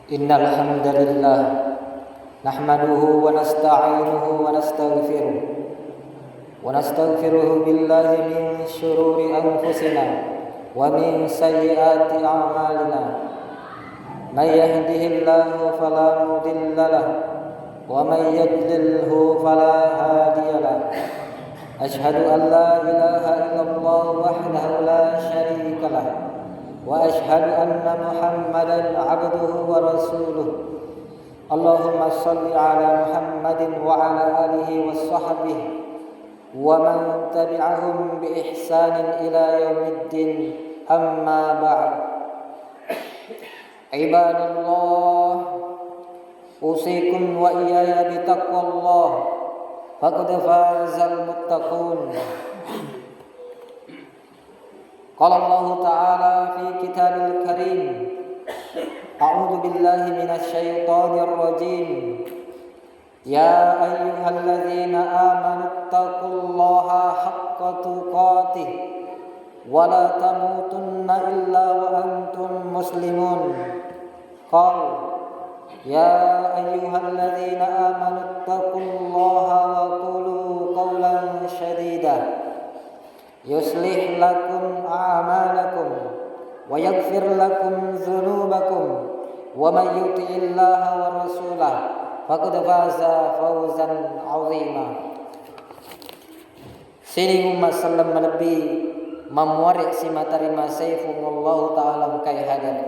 Innal hamdalillah nahmaduhu wa nasta'inuhu wa nastaghfiruhu billahi min shururi anfusina wa min sayyiati a'malina. May yahdihillahu fala mudilla lahu wa may yudlilhu fala hadiya lahu. Ashhadu an la ilaha illallah wahdahu la syarika lahu wa ashhadu anna Muhammadan abduhu wa rasuluh. Allahumma salli ala Muhammadin wa ala alihi wa sahbihi wa man tabi'ahum bi ihsanin ila yaumiddin, amma ba'd. Ibadallah, usikum wa iyaya bi taqwallah, faqad fazal muttaqun. Qala Allah Ta'ala fi kitabil karim, a'udzu billahi minasy syaithanir rajim. Ya ayyuhalladzina amanu taqullaha haqqa tuqatih wa la tamutunna illa wa antum muslimun. Qal ya ayyuhalladzina amanu taqullaha wa qulu qawlan shadida yuslih lakum a'malakum wa yaghfir lakum dhunubakum wa may yuti'illaha wa rasulahu faqad faza fawzan 'azima. Sini umat sallam nabi mamuarik si matarima sayfullah ta'ala kai hadan.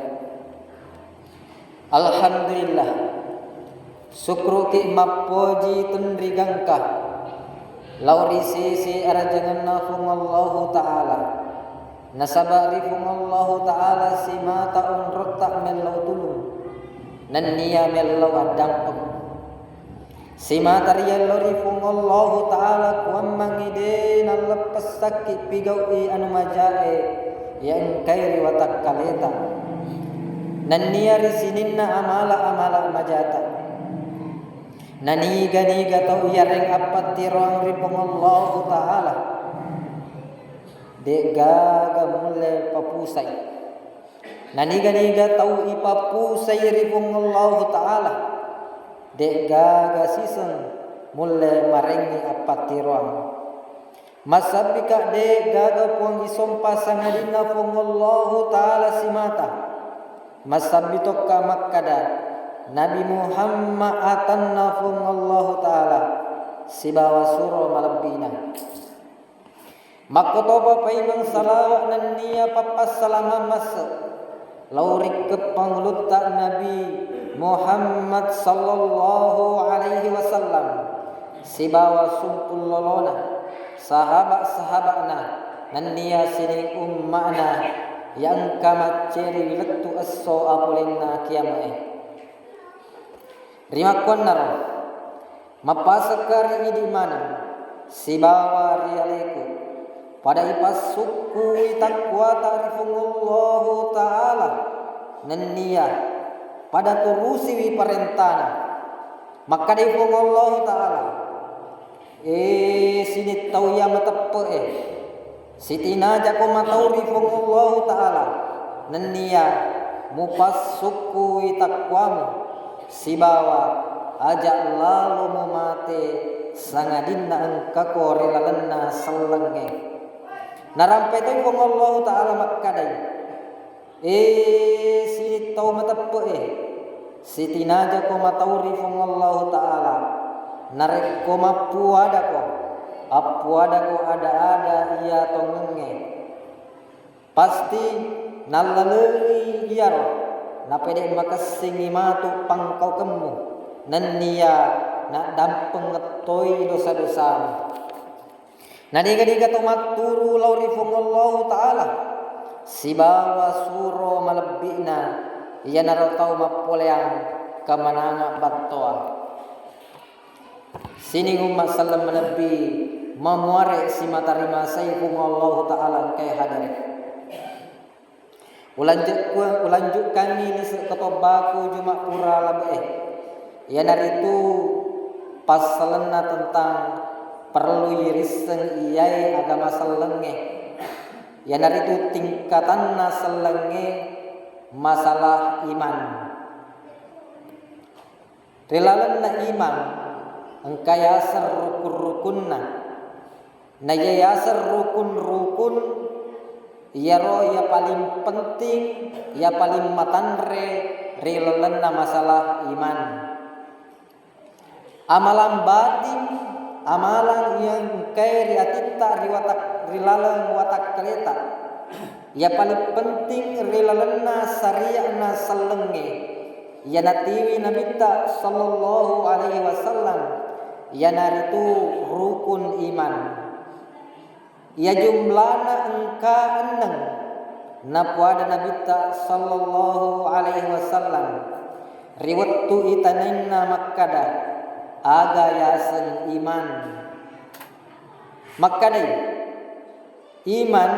Alhamdulillah, sukru ki mapoji tundrigangka lauri sisi arajangan nafung ta'ala nasabari fung Allah ta'ala si mata unrotak melau tulung nan niya melau adang peng si mata riya lori fung Allah ta'ala kuam mangide nan lepas sakit pigaui anu majae yang kairi watak kaleta nan niya risininna amala majata naniga tau yareng apat tirong ripong Allah ta'ala de gaga mulai papusay naniga tau ipapusay ripong Allah ta'ala de gaga sisen mulai marengi apat tirong masabi ka de gaga puang isompa sangadina pong Allah ta'ala si mata masabi tokka makkada Nabi Muhammad atanna fung Allah Ta'ala si bawa suro malabina makotoba paimang salawat nan niya papas salama masa laurik kepanglutak Nabi Muhammad sallallahu alaihi wasallam si bawa sumpul lolona sahabat-sahabatna nan niya sini ummana yang kamaceri wilettu asso apulenna kiamae rimakwan naro mapasakar idi mana sibawa rialeku pada ipas suku takwa ta'rifungullahu ta'ala nennia pada turusi wi parentana maka difungullahu ta'ala sini tau ya mateppe sitina jako matauri fungullahu ta'ala nennia mupas suku takwamu sibawa ajak lalu mumate sangadinna engkako rilalenna selenge narampe tu fungullahu ta'ala makkadai sini tau mateppe sitina jako matauri fungullahu ta'ala narek ko mapuada ko ada ia tongenge pasti nalalei iaro napede makasingi matu pangkau kemu nenia nak dampeng ngetoi dosa-dosa nadiga-diga to maturu lauri fungullahu ta'ala sibawa suro malebina ia narotau mapoleang kamananga baktoa sini umat salam nabi mamuare si matarima sayfung Allah ta'ala kay hadari ulanjuk kami ni ketobaku juma pura labe ya naritu pasalna tentang perlu iriseng iyai agama selenge ya naritu tingkatanna selenge masalah iman rilalanna iman engkaya ser rukun-rukunna na yasar rukun-rukun yaro ya paling penting ya paling matanre rilalanna masalah iman amalan batin amalan yang kaya riatita riwatak rilalang watak kereta ya paling penting rilalanna syariahna selenge ya natiwi nabita sallallahu alaihi wasallam ya naritu rukun iman ya jumlana engka eneng napuada nabita sallallahu alaihi wasallam riwattu itanenna makkada aga yasen iman makkadai iman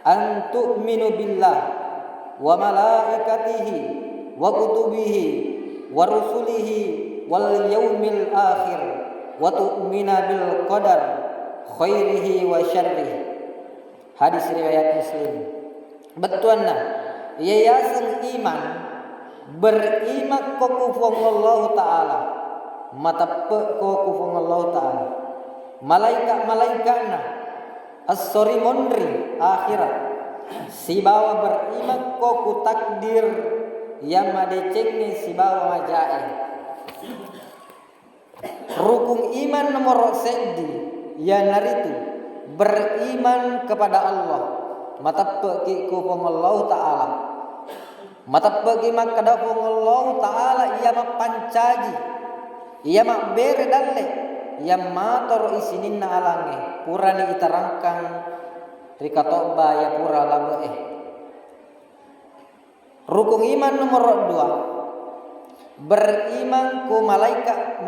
an tu'minu billah wa malaikatihi wa kutubihi wa rusulihi wal yaumil akhir wa tu'mina bil qadar khairihi wa syarrihi hadis riwayat Muslim betuanna yayasan iman berimak ko kufung Allah taala matappe ko kufung Allah taala malaikatna as-sori mondri akhirat sibawa berimak ko ku takdir yang madecenge sibawa majae rukun iman nomor sedi ya naritu beriman kepada Allah matappe ki kufung Allah taala matappe ki makada kufung Allah taala ia mapancaji ia mak bere dalle ia mator isininna alange purani itarangkang rikatoba ya pura labe rukun iman nomor 2 beriman ku malaikat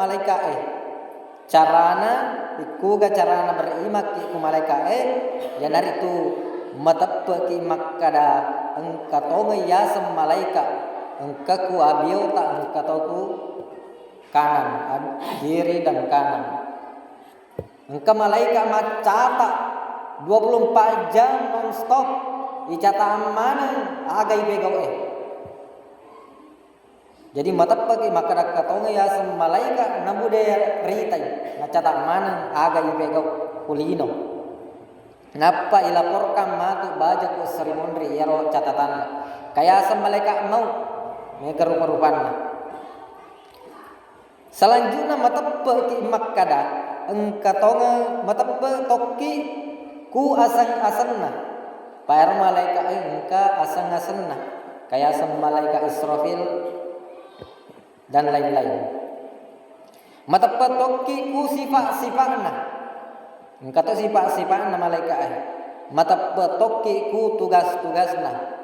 carana ikuga carana beriman ku malaikat ya naritu matappe ki makkada engkatonge yasem malaikat engkaku abiota engkatoku kanan kiri dan kanan engka malaikat macata 24 jam non stop icata mana agai begawe jadi matappe ki makkada katonge yasem malaikat namude ritai macata mana agai begaw kulino napa ilaporkan matu baja ku serimondri yaro catatan kaya asam malaikat mau meger rupa-rupana selanjutnya matappe ki makkada engkatonge matappe tokki ku asang-asanna para malaikat engka asang-asanna kaya asam malaikat Israfil dan lain-lain matappe tokki ku sifat-sifatna engka to sifat-sifatna malaikat mata petoki ku tugas-tugasna.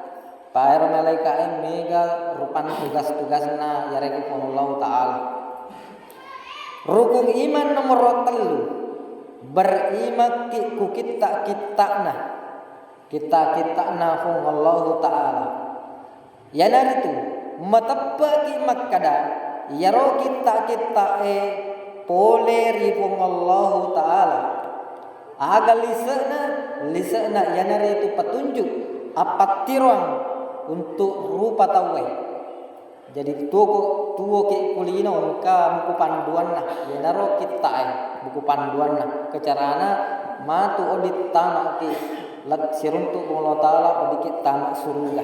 Paer malaikat mega rupan tugas-tugasna yareke Allah taala. Rukun iman nomor 3 beriman ku kita-kitana fung Allah taala. Yanar itu matapaki makkada yaro kita pole rifung Allah taala. Aga lisana yanar itu petunjuk apa tiruang untuk rupa tawe. Jadi tuo ke kulino ka buku panduan nah ya naro kita buku panduan nah kecarana matu odit tamak ki lat siruntu Allah taala odikit tamak surga.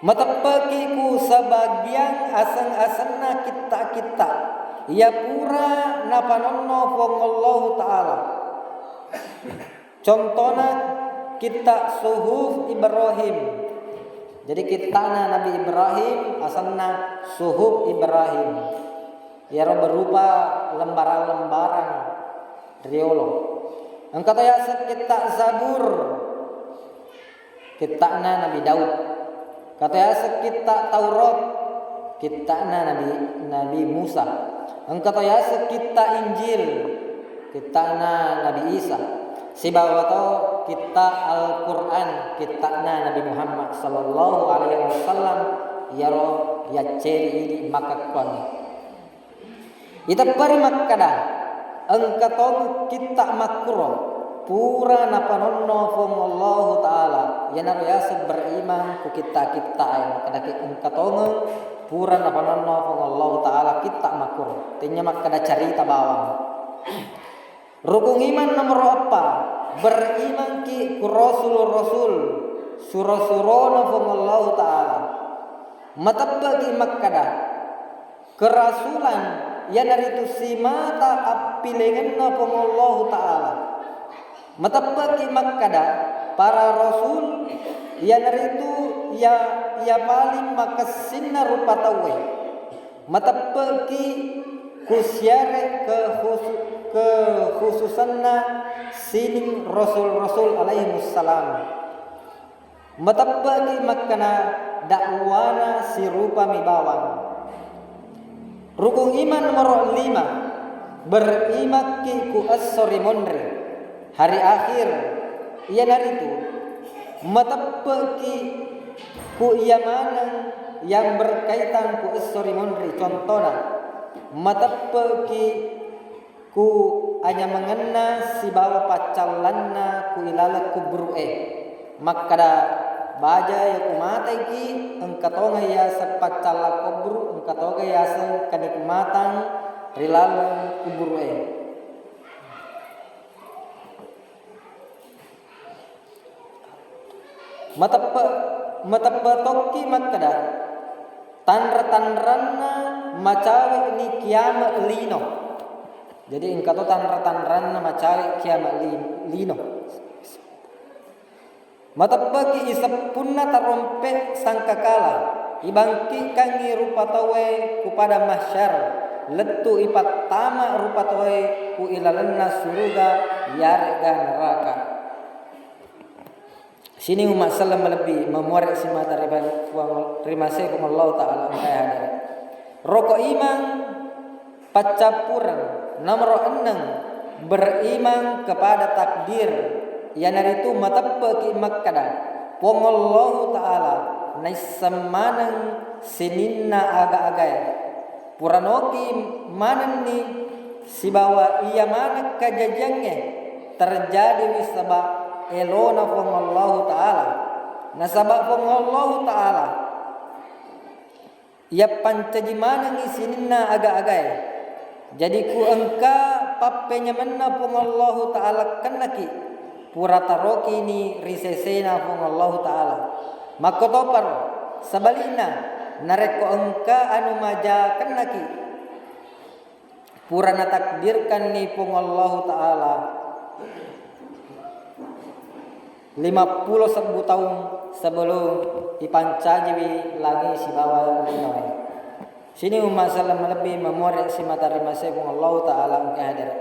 Matapaki ku sebagian asang-asana kita ya pura napanonno fong Allah taala. Contohnya kita suhuf Ibrahim. Jadi kitana Nabi Ibrahim asalna suhuf Ibrahim. Ya berupa lembaran-lembaran riolo. Engkau ya kita Zabur. Kitana Nabi Daud. Kata ya kita Taurat. Kitana Nabi Musa. Engkau ya kita Injil. Kitana Nabi Isa. Si bawato kita Al-Quran kitana Nabi Muhammad sallallahu alaihi wasallam yaro ya ceri makakon. Ita pari makkada engkatong kita makro pura napanonno fong Allah taala yanaro ya beriman ku kita kada engkatong pura napanonno fong Allah taala kita makro tinya makkada carita bawang. Rukun iman nomor 4 beriman ki ku rasul surah-surana fong Allah taala. Matabagi makkada kerasulan ya dari itu simata apilenganna fong Allah taala. Matabagi makkada para rasul ya dari itu ya paling makasinna rupa tawe. Matabagi kusyare kekhususanna sining rasul-rasul alaihi wassalam. Matabagi makkana dakwana sirupa mibawang. Rukun iman nomor 5 beriman ki ku as-sori monre hari akhir ia naritu. Matabagi ku iamanan yang berkaitan ku as-sori monre contohnya matapaki ku hanya mengena si bawa pacalanna ku ilala kubru'e makkada baja ya ku matagi engkatonga ya sa pacala kubru engkatonga ya sa kanikmatan rilala kubru'e. Matapatoki makkada tanra-tanranna macawe ni kiamat lino. Jadi engkau tanra-tanranna macawe kiamat lino. Matapagi isapunna tarompe sangkakala ibangki kangi rupa tawe kepada mahsyar letu ipat tama rupa tawe ku ilalanna suruga yarga neraka. Sini umat salam lebih memuarek si mata terima kasih Allah taala engkai hadir. Rokok iman pacapuran nomor 6 beriman kepada takdir yang dari itu matapaki makkada pong Allah taala naisamanang sininna aga-agay puranoki manan ni si bawa ia mana kajajangnya terjadi wisaba elona pong Allah taala nasabak pong Allah taala ia pancajimana ngisininna aga-agay. Jadi ku engka pappenya menna pung Allah taala kanaki pura taroki ni risesena pung Allah taala. Makotopar sabalina nareko engka anu maja kanaki pura natakdirkan ni pung Allah taala 50.000 tahun sebelum dipancajiwi lagi si bawa linoy. Sini umat salam lebih memorek si materi masih Allah taala engkau hadir.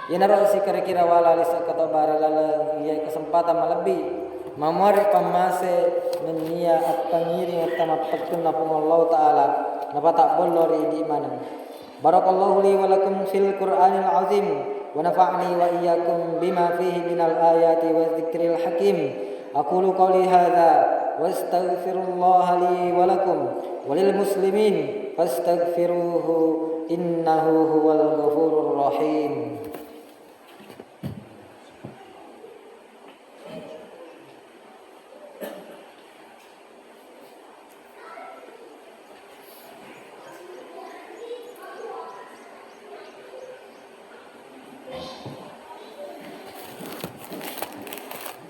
Inaro si kira-kira wala lisa katobara lala iya kesempatan malebih mamari pamase menia at pangiring at tamapagtun na pong Allah Ta'ala napatakbol lori di mana. Barakallahu li wa lakum fil Qur'anil azim wa nafa'ni wa iyyakum bima fihi minal ayati wa dzikril hakim. Aqulu qawli hadza wa astaghfirullaha li wa lakum walil muslimin fastaghfiruhu innahu huwal ghafurur rahim.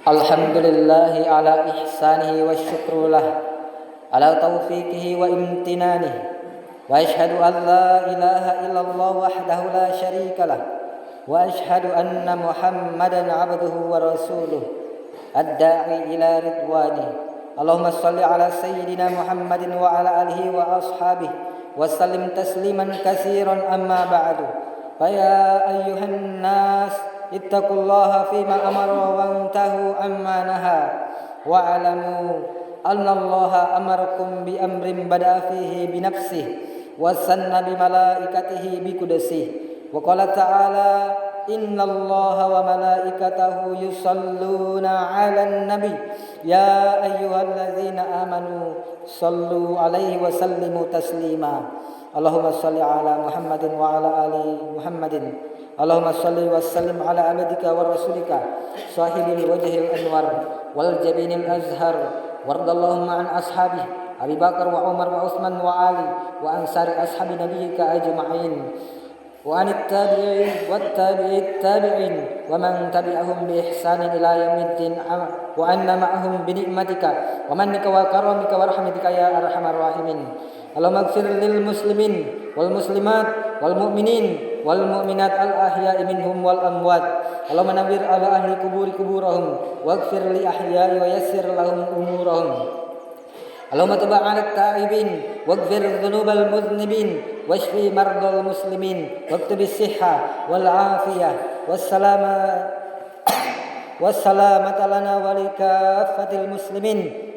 Alhamdulillahi ala ihsanihi wa syukru lah ala taufiqihi wa imtinanihi wa ashhadu an la ilaha illallah wahdahu la syarika lah wa ashhadu anna muhammadan abduhu wa rasuluh ad-da'i ila ridwanihi. Allahumma salli ala sayyidina Muhammadin wa ala alihi wa ashabihi wa sallim tasliman katsiran amma ba'du. Fa ya ayyuhan nas ittaqullaha fima amara wantahu amma naha wa'alamu annallaha amarakum bi amrin bada'a fihi bi nafsihi wa sanna bi malaikatihi bi qudsihi wa qala ta'ala innallaha wa malaikatahu yusalluna 'alan nabi ya ayyuhalladzina amanu sallu 'alaihi wa sallimu taslima. Allahumma salli ala Muhammadin wa ala ali Muhammadin. Allahumma salli wa sallim ala abdika wa rasulika sahibil wajhil anwar wal jabinil azhar wardallahumma an ashabi Abi Bakar wa Umar wa Utsman wa Ali wa ansari ashabi nabiyyika ajma'in wa anit tabi'in wat tabi'it tabi'in wa man tabi'ahum bi ihsanin ila yaumiddin wa anna ma'ahum bi ni'matika wa mannika wa karamika wa rahmatika ya arhamar rahimin. Allahumma ighfir lil muslimin wal muslimat wal mu'minin wal mu'minat al ahya'i minhum wal amwat. Allahumma nawwir ala ahli kuburi kuburahum waghfir li ahya'i wa yassir lahum umurahum. Allahumma tub 'ala at-ta'ibin waghfir dhunubal mudhnibin washfi mardal muslimin waktub as-sihha wal 'afiyah was-salamata lana wa li kaffatil muslimin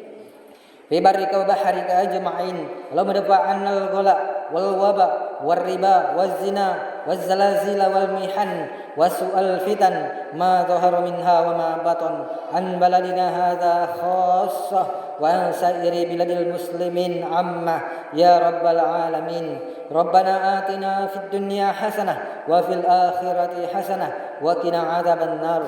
fi barrika wa bahrika ajma'in. Allahumma dafa' 'anil ghala wal waba war riba waz zina waz zalazila wal mihan wasu'al fitan ma dhahara minha wa ma batan an baladina hadza khassah wa an sa'iri biladil muslimin amma ya rabbal alamin. Rabbana atina fid dunya hasanah wa fil akhirati hasanah wa qina adzaban nar.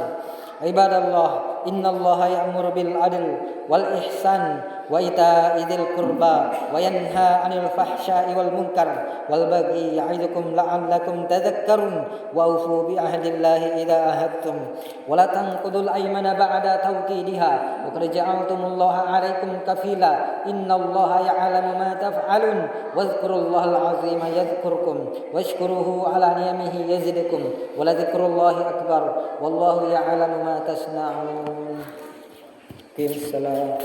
Ibadallah, innallaha ya'muru bil adl wal ihsan wa ita'i dzil qurba wa yanha 'anil fahsya'i wal munkar wal baghi ya'idukum la'allakum tadhakkarun wa aufu bi ahdillahi idza ahadtum wa la tanqudul aymana ba'da tawkidiha wa qad ja'altumullaha 'alaikum kafila innallaha ya'lamu ma taf'alun wadhkurullahal 'azima yadhkurkum washkuruhu 'ala ni'amihi yazidkum wa la dzikrullahi akbar wallahu ya'lamu ma tasna'un. Bismillah.